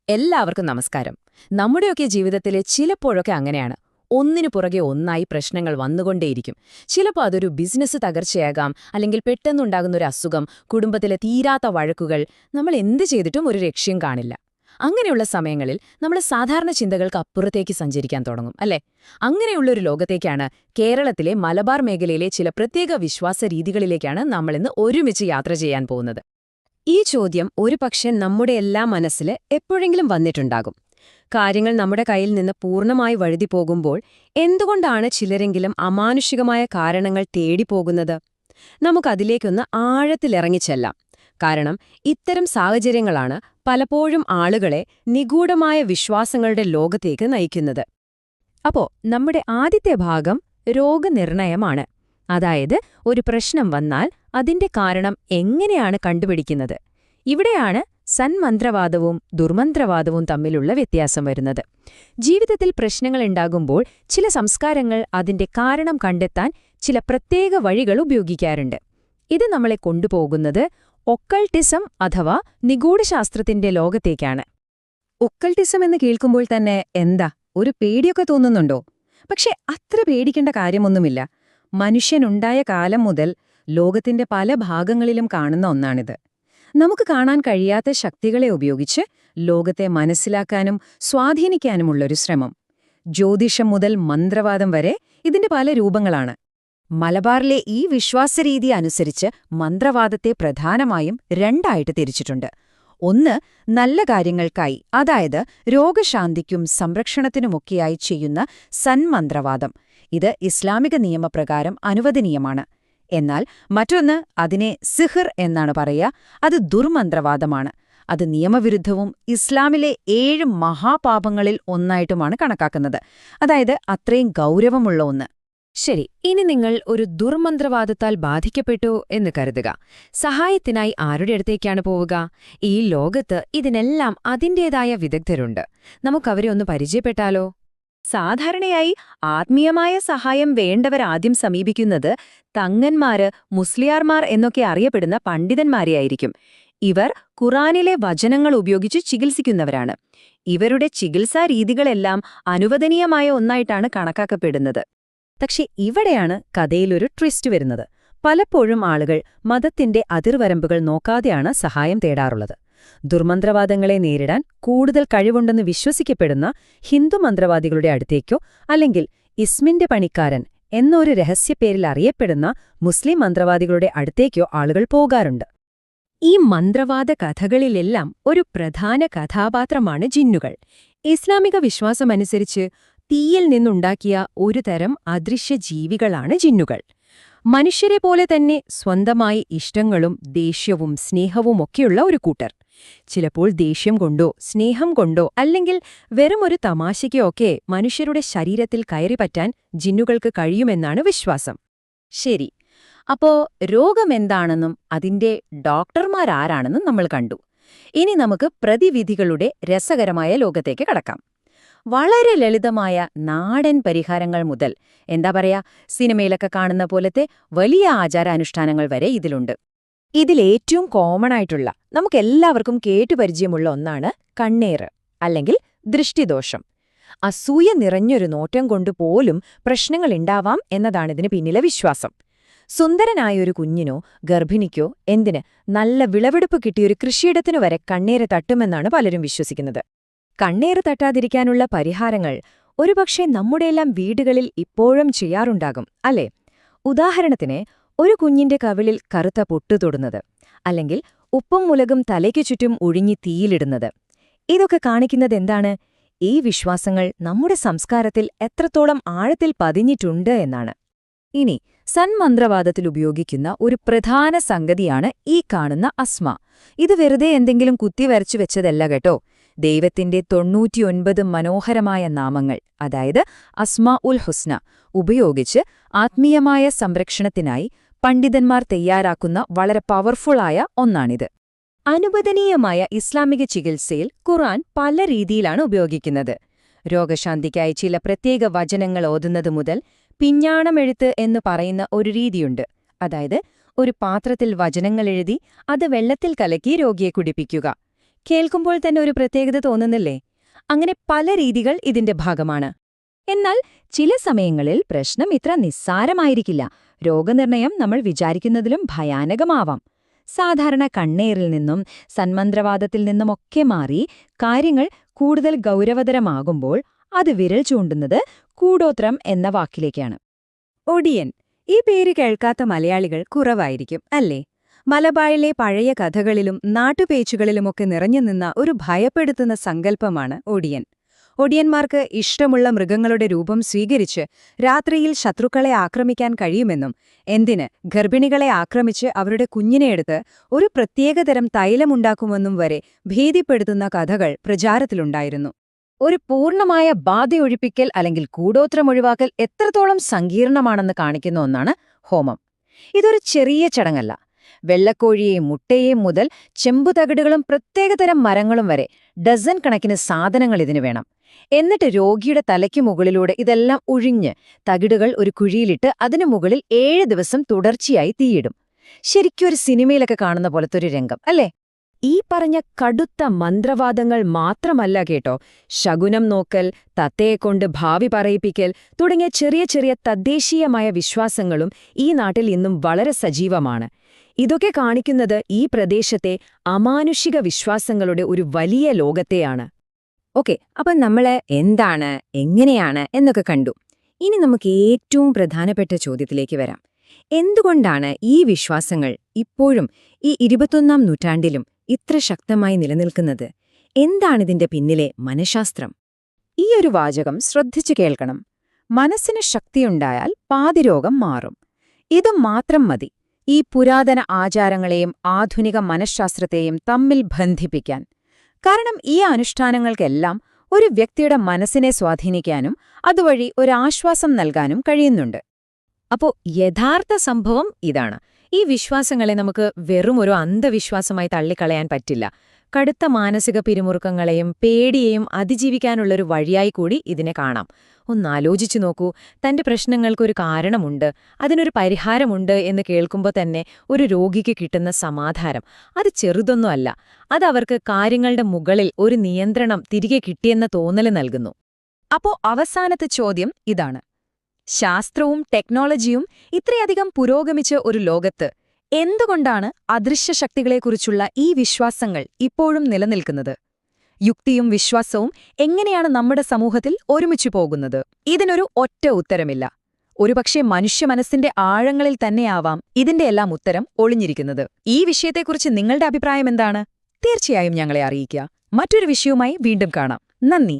എല്ലാവർക്കും നമസ്കാരം. നമ്മുടെയൊക്കെ ജീവിതത്തിലെ ചിലപ്പോഴൊക്കെ അങ്ങനെയാണ്. ഒന്നിനു പുറകെ ഒന്നായി പ്രശ്നങ്ങൾ വന്നുകൊണ്ടേയിരിക്കും. ചിലപ്പോൾ അതൊരു ബിസിനസ് തകർച്ചയാകാം, അല്ലെങ്കിൽ പെട്ടെന്നുണ്ടാകുന്ന ഒരു അസുഖം, കുടുംബത്തിലെ തീരാത്ത വഴക്കുകൾ. നമ്മൾ എന്ത് ചെയ്തിട്ടും ഒരു രക്ഷ്യം കാണില്ല. അങ്ങനെയുള്ള സമയങ്ങളിൽ നമ്മൾ സാധാരണ ചിന്തകൾക്ക് അപ്പുറത്തേക്ക് സഞ്ചരിക്കാൻ തുടങ്ങും, അല്ലേ? അങ്ങനെയുള്ളൊരു ലോകത്തേക്കാണ്, കേരളത്തിലെ മലബാർ മേഖലയിലെ ചില പ്രത്യേക വിശ്വാസ രീതികളിലേക്കാണ് നമ്മളിന്ന് ഒരുമിച്ച് യാത്ര ചെയ്യാൻ പോകുന്നത്. ഈ ചോദ്യം ഒരുപക്ഷെ നമ്മുടെ എല്ലാ മനസ്സിൽ എപ്പോഴെങ്കിലും വന്നിട്ടുണ്ടാകും. കാര്യങ്ങൾ നമ്മുടെ കയ്യിൽ നിന്ന് പൂർണ്ണമായി വഴുതിപ്പോകുമ്പോൾ എന്തുകൊണ്ടാണ് ചിലരെങ്കിലും അമാനുഷികമായ കാരണങ്ങൾ തേടിപ്പോകുന്നത്? നമുക്കതിലേക്കൊന്ന് ആഴത്തിലിറങ്ങിച്ചെല്ലാം. കാരണം ഇത്തരം സാഹചര്യങ്ങളാണ് പലപ്പോഴും ആളുകളെ നിഗൂഢമായ വിശ്വാസങ്ങളുടെ ലോകത്തേക്ക് നയിക്കുന്നത്. അപ്പോ നമ്മുടെ ആദ്യത്തെ ഭാഗം രോഗനിർണയമാണ്. അതായത് ഒരു പ്രശ്നം വന്നാൽ അതിന്റെ കാരണം എങ്ങനെയാണ് കണ്ടുപിടിക്കുന്നത്? ഇവിടെയാണ് സന്മന്ത്രവാദവും ദുർമന്ത്രവാദവും തമ്മിലുള്ള വ്യത്യാസം വരുന്നത്. ജീവിതത്തിൽ പ്രശ്നങ്ങളുണ്ടാകുമ്പോൾ ചില സംസ്കാരങ്ങൾ അതിന്റെ കാരണം കണ്ടെത്താൻ ചില പ്രത്യേക വഴികൾ ഉപയോഗിക്കാറുണ്ട്. ഇത് നമ്മളെ കൊണ്ടുപോകുന്നത് ഒക്കൾട്ടിസം അഥവാ നിഗൂഢശാസ്ത്രത്തിന്റെ ലോകത്തേക്കാണ്. ഒക്കൾട്ടിസം എന്ന് കേൾക്കുമ്പോൾ തന്നെ എന്താ ഒരു പേടിയൊക്കെ തോന്നുന്നുണ്ടോ? പക്ഷെ അത്ര പേടിക്കേണ്ട കാര്യമൊന്നുമില്ല. മനുഷ്യനുണ്ടായ കാലം മുതൽ ലോകത്തിന്റെ പല ഭാഗങ്ങളിലും കാണുന്ന ഒന്നാണിത്. നമുക്ക് കാണാൻ കഴിയാത്ത ശക്തികളെ ഉപയോഗിച്ച് ലോകത്തെ മനസ്സിലാക്കാനും സ്വാധീനിക്കാനുമുള്ളൊരു ശ്രമം. ജ്യോതിഷം മുതൽ മന്ത്രവാദം വരെ ഇതിന്റെ പല രൂപങ്ങളാണ്. മലബാറിലെ ഈ വിശ്വാസരീതി അനുസരിച്ച് മന്ത്രവാദത്തെ പ്രധാനമായും രണ്ടായിട്ട് തിരിച്ചിട്ടുണ്ട്. ഒന്ന്, നല്ല കാര്യങ്ങൾക്കായി, അതായത് രോഗശാന്തിക്കും സംരക്ഷണത്തിനുമൊക്കെയായി ചെയ്യുന്ന സന്മന്ത്രവാദം. ഇത് ഇസ്ലാമിക നിയമപ്രകാരം അനുവദനീയമാണ്. എന്നാൽ മറ്റൊന്ന്, അതിനെ സിഹ്ർ എന്നാണ് പറയുക. അത് ദുർമന്ത്രവാദമാണ്. അത് നിയമവിരുദ്ധവും ഇസ്ലാമിലെ 7 മഹാപാപങ്ങളിൽ ഒന്നായിട്ടുമാണ് കണക്കാക്കുന്നത്. അതായത് അത്രയും ഗൗരവമുള്ള ഒന്ന്. ശരി, ഇനി നിങ്ങൾ ഒരു ദുർമന്ത്രവാദത്താൽ ബാധിക്കപ്പെട്ടു എന്ന് കരുതുക. സഹായത്തിനായി ആരുടെ അടുത്തേക്കാണ് പോവുക? ഈ ലോകത്ത് ഇതിനെല്ലാം അതിൻ്റേതായ വിദഗ്ധരുണ്ട്. നമുക്കവരെ ഒന്ന് പരിചയപ്പെട്ടാലോ? സാധാരണയായി ആത്മീയമായ സഹായം വേണ്ടവരാദ്യം സമീപിക്കുന്നത് തങ്ങന്മാര്, മുസ്ലിയാർമാർ എന്നൊക്കെ അറിയപ്പെടുന്ന പണ്ഡിതന്മാരെയായിരിക്കും. ഇവർ ഖുറാനിലെ വചനങ്ങൾ ഉപയോഗിച്ച് ചികിത്സിക്കുന്നവരാണ്. ഇവരുടെ ചികിത്സാ രീതികളെല്ലാം അനുവദനീയമായ ഒന്നായിട്ടാണ് കണക്കാക്കപ്പെടുന്നത്. പക്ഷെ ഇവിടെയാണ് കഥയിലൊരു ട്വിസ്റ്റ് വരുന്നത്. പലപ്പോഴും ആളുകൾ മതത്തിന്റെ അതിർവരമ്പുകൾ നോക്കാതെയാണ് സഹായം തേടാറുള്ളത്. ദുർമന്ത്രവാദങ്ങളെ നേരിടാൻ കൂടുതൽ കഴിവുണ്ടെന്ന് വിശ്വസിക്കപ്പെടുന്ന ഹിന്ദു മന്ത്രവാദികളുടെ അടുത്തേക്കോ അല്ലെങ്കിൽ ഇസ്മിന്റെ പണിക്കാരൻ എന്നൊരു രഹസ്യപ്പേരിൽ അറിയപ്പെടുന്ന മുസ്ലിം മന്ത്രവാദികളുടെ അടുത്തേക്കോ ആളുകൾ പോകാറുണ്ട്. ഈ മന്ത്രവാദ കഥകളിലെല്ലാം ഒരു പ്രധാന കഥാപാത്രമാണ് ജിന്നുകൾ. ഇസ്ലാമിക വിശ്വാസമനുസരിച്ച് തീയിൽ നിന്നുണ്ടാക്കിയ ഒരു തരം അദൃശ്യ ജീവികളാണ് ജിന്നുകൾ. മനുഷ്യരെ പോലെ തന്നെ സ്വന്തമായി ഇഷ്ടങ്ങളും ദേഷ്യവും സ്നേഹവുമൊക്കെയുള്ള ഒരു കൂട്ടർ. ചിലപ്പോൾ ദേഷ്യം കൊണ്ടോ സ്നേഹം കൊണ്ടോ അല്ലെങ്കിൽ വെറുമൊരു തമാശയ്ക്കോ ഒക്കെ മനുഷ്യരുടെ ശരീരത്തിൽ കയറിപ്പറ്റാൻ ജിന്നുകൾക്ക് കഴിയുമെന്നാണ് വിശ്വാസം. ശരി, അപ്പോ രോഗമെന്താണെന്നും അതിന്റെ ഡോക്ടർമാരാരാണെന്നും നമ്മൾ കണ്ടു. ഇനി നമുക്ക് പ്രതിവിധികളുടെ രസകരമായ ലോകത്തേക്ക് കടക്കാം. വളരെ ലളിതമായ നാടൻ പരിഹാരങ്ങൾ മുതൽ എന്താ പറയാ, സിനിമയിലൊക്കെ കാണുന്ന പോലത്തെ വലിയ ആചാരാനുഷ്ഠാനങ്ങൾ വരെ ഇതിലുണ്ട്. ഇതിലേറ്റവും കോമൺ ആയിട്ടുള്ള, നമുക്കെല്ലാവർക്കും കേട്ടുപരിചയമുള്ള ഒന്നാണ് കണ്ണേറ് അല്ലെങ്കിൽ ദൃഷ്ടിദോഷം. അസൂയ നിറഞ്ഞൊരു നോട്ടം കൊണ്ടുപോലും പ്രശ്നങ്ങളുണ്ടാവാം എന്നതാണിതിന് പിന്നിലെ വിശ്വാസം. സുന്ദരനായൊരു കുഞ്ഞിനോ ഗർഭിണിക്കോ എന്തിന് നല്ല വിളവെടുപ്പ് കിട്ടിയൊരു കൃഷിയിടത്തിനു വരെ കണ്ണേറ് തട്ടുമെന്നാണ് പലരും വിശ്വസിക്കുന്നത്. കണ്ണേറ് തട്ടാതിരിക്കാനുള്ള പരിഹാരങ്ങൾ ഒരുപക്ഷെ നമ്മുടെയെല്ലാം വീടുകളിൽ ഇപ്പോഴും ചെയ്യാറുണ്ടാകും, അല്ലേ? ഉദാഹരണത്തിന്, ഒരു കുഞ്ഞിന്റെ കവിളിൽ കറുത്ത പൊട്ടു തൊടുന്നത്, അല്ലെങ്കിൽ ഉപ്പും മുളകും തലയ്ക്കു ചുറ്റും ഒഴിഞ്ഞി തീയിലിടുന്നത്. ഇതൊക്കെ കാണിക്കുന്നതെന്താണ്? ഈ വിശ്വാസങ്ങൾ നമ്മുടെ സംസ്കാരത്തിൽ എത്രത്തോളം ആഴത്തിൽ പതിഞ്ഞിട്ടുണ്ട് എന്നാണ്. ഇനി സന്മന്ത്രവാദത്തിൽ ഉപയോഗിക്കുന്ന ഒരു പ്രധാന സംഗതിയാണ് ഈ കാണുന്ന അസ്മ. ഇത് വെറുതെ എന്തെങ്കിലും കുത്തിവരച്ചു വെച്ചതല്ല കേട്ടോ. ദൈവത്തിന്റെ 99 മനോഹരമായ നാമങ്ങൾ, അതായത് അസ്മാ ഉൽ ഹുസ്ന, ഉപയോഗിച്ച് ആത്മീയമായ സംരക്ഷണത്തിനായി പണ്ഡിതന്മാർ തയ്യാറാക്കുന്ന വളരെ പവർഫുള്ളായ ഒന്നാണിത്. അനുവദനീയമായ ഇസ്ലാമിക ചികിത്സയിൽ ഖുർആൻ പല രീതിയിലാണ് ഉപയോഗിക്കുന്നത്. രോഗശാന്തിക്കായി ചില പ്രത്യേക വചനങ്ങൾ ഓതുന്നത് മുതൽ പിഞ്ഞാണമെഴുത്ത് എന്ന് പറയുന്ന ഒരു രീതിയുണ്ട്. അതായത് ഒരു പാത്രത്തിൽ വചനങ്ങൾ എഴുതി അത് വെള്ളത്തിൽ കലക്കി രോഗിയെ കുടിപ്പിക്കുക. കേൾക്കുമ്പോൾ തന്നെ ഒരു പ്രത്യേകത തോന്നുന്നില്ലേ? അങ്ങനെ പല രീതികൾ ഇതിന്റെ ഭാഗമാണ്. എന്നാൽ ചില സമയങ്ങളിൽ പ്രശ്നം ഇത്ര നിസ്സാരമായിരിക്കില്ല. രോഗനിർണയം നമ്മൾ വിചാരിക്കുന്നതിലും ഭയാനകമാവാം. സാധാരണ കണ്ണേറിൽ നിന്നും സന്മന്ത്രവാദത്തിൽ നിന്നുമൊക്കെ മാറി കാര്യങ്ങൾ കൂടുതൽ ഗൗരവതരമാകുമ്പോൾ അത് വിരൽ ചൂണ്ടുന്നത് കൂടോത്രം എന്ന വാക്കിലേക്കാണ്. ഒടിയൻ. ഈ പേര് കേൾക്കാത്ത മലയാളികൾ കുറവായിരിക്കും, അല്ലേ? മലബാറിലെ പഴയ കഥകളിലും നാട്ടുപേച്ചുകളിലുമൊക്കെ നിറഞ്ഞുനിന്ന ഒരു ഭയപ്പെടുത്തുന്ന സങ്കല്പമാണ് ഒടിയൻ. ഒടിയന്മാർക്ക് ഇഷ്ടമുള്ള മൃഗങ്ങളുടെ രൂപം സ്വീകരിച്ച് രാത്രിയിൽ ശത്രുക്കളെ ആക്രമിക്കാൻ കഴിയുമെന്നും, എന്തിന് ഗർഭിണികളെ ആക്രമിച്ച് അവരുടെ കുഞ്ഞിനെയെടുത്ത് ഒരു പ്രത്യേകതരം തൈലമുണ്ടാക്കുമെന്നും വരെ ഭീതിപ്പെടുത്തുന്ന കഥകൾ പ്രചാരത്തിലുണ്ടായിരുന്നു. ഒരു പൂർണ്ണമായ ബാധയൊഴിപ്പിക്കൽ അല്ലെങ്കിൽ കൂടോത്രമൊഴിവാക്കൽ എത്രത്തോളം സങ്കീർണമാണെന്ന് കാണിക്കുന്ന ഒന്നാണ് ഹോമം. ഇതൊരു ചെറിയ ചടങ്ങല്ല. വെള്ളക്കോഴിയെയും മുട്ടയെയും മുതൽ ചെമ്പുതകിടുകളും പ്രത്യേകതരം മരങ്ങളും വരെ ഡസൻ കണക്കിന് സാധനങ്ങൾ ഇതിനു വേണം. എന്നിട്ട് രോഗിയുടെ തലയ്ക്കു മുകളിലൂടെ ഇതെല്ലാം ഉഴിഞ്ഞ് തകിടുകൾ ഒരു കുഴിയിലിട്ട് അതിനു മുകളിൽ 7 ദിവസം തുടർച്ചയായി തീയിടും. ശരിക്കും ഒരു സിനിമയിലൊക്കെ കാണുന്ന പോലത്തെ ഒരു രംഗം, അല്ലേ? ഈ പറഞ്ഞ കടുത്ത മന്ത്രവാദങ്ങൾ മാത്രമല്ല കേട്ടോ. ശകുനം നോക്കൽ, തത്തയെക്കൊണ്ട് ഭാവി പറയിപ്പിക്കൽ തുടങ്ങിയ ചെറിയ ചെറിയ തദ്ദേശീയമായ വിശ്വാസങ്ങളും ഈ നാട്ടിൽ ഇന്നും വളരെ സജീവമാണ്. ഇതൊക്കെ കാണിക്കുന്നത് ഈ പ്രദേശത്തെ അമാനുഷിക വിശ്വാസങ്ങളുടെ ഒരു വലിയ ലോകത്തെയാണ്. ഓക്കെ, അപ്പം നമ്മള് എന്താണ്, എങ്ങനെയാണ് എന്നൊക്കെ കണ്ടു. ഇനി നമുക്ക് ഏറ്റവും പ്രധാനപ്പെട്ട ചോദ്യത്തിലേക്ക് വരാം. എന്തുകൊണ്ടാണ് ഈ വിശ്വാസങ്ങൾ ഇപ്പോഴും ഈ 21ാം നൂറ്റാണ്ടിലും ഇത്ര ശക്തമായി നിലനിൽക്കുന്നത്? എന്താണിതിന്റെ പിന്നിലെ മനഃശാസ്ത്രം? ഈ ഒരു വാചകം ശ്രദ്ധിച്ചു കേൾക്കണം. മനസ്സിന് ശക്തിയുണ്ടായാൽ പാതിരോഗം മാറും. ഇത് മാത്രം മതി ഈ പുരാതന ആചാരങ്ങളെയും ആധുനിക മനഃശാസ്ത്രത്തെയും തമ്മിൽ ബന്ധിപ്പിക്കാൻ. കാരണം ഈ അനുഷ്ഠാനങ്ങൾക്കെല്ലാം ഒരു വ്യക്തിയുടെ മനസ്സിനെ സ്വാധീനിക്കാനും അതുവഴി ഒരാശ്വാസം നൽകാനും കഴിയുന്നുണ്ട്. അപ്പോ യഥാർത്ഥ സംഭവം ഇതാണ്. ഈ വിശ്വാസങ്ങളെ നമുക്ക് വെറും ഒരു അന്ധവിശ്വാസമായി തള്ളിക്കളയാൻ പറ്റില്ല. കടുത്ത മാനസിക പിരിമുറുക്കങ്ങളെയും പേടിയെയും അതിജീവിക്കാനുള്ളൊരു വഴിയായി കൂടി ഇതിനെ കാണാം. ഒന്നാലോചിച്ചു നോക്കൂ, തന്റെ പ്രശ്നങ്ങൾക്കൊരു കാരണമുണ്ട്, അതിനൊരു പരിഹാരമുണ്ട് എന്ന് കേൾക്കുമ്പോൾ തന്നെ ഒരു രോഗിക്ക് കിട്ടുന്ന സമാധാനം അത് ചെറുതൊന്നുമല്ല. അതവർക്ക് കാര്യങ്ങളുടെ മുകളിൽ ഒരു നിയന്ത്രണം തിരികെ കിട്ടിയെന്ന തോന്നല് നൽകുന്നു. അപ്പോ അവസാനത്തെ ചോദ്യം ഇതാണ്: ശാസ്ത്രവും ടെക്നോളജിയും ഇത്രയധികം പുരോഗമിച്ച ഒരു ലോകത്ത് എന്തുകൊണ്ടാണ് അദൃശ്യശക്തികളെക്കുറിച്ചുള്ള ഈ വിശ്വാസങ്ങൾ ഇപ്പോഴും നിലനിൽക്കുന്നത്? യുക്തിയും വിശ്വാസവും എങ്ങനെയാണ് നമ്മുടെ സമൂഹത്തിൽ ഒരുമിച്ചു പോകുന്നത്? ഇതിനൊരു ഒറ്റ ഉത്തരമില്ല. ഒരുപക്ഷെ മനുഷ്യമനസ്സിന്റെ ആഴങ്ങളിൽ തന്നെയാവാം ഇതിന്റെയെല്ലാം ഉത്തരം ഒളിഞ്ഞിരിക്കുന്നത്. ഈ വിഷയത്തെക്കുറിച്ച് നിങ്ങളുടെ അഭിപ്രായം എന്താണ്? തീർച്ചയായും ഞങ്ങളെ അറിയിക്കുക. മറ്റൊരു വിഷയവുമായി വീണ്ടും കാണാം. നന്ദി.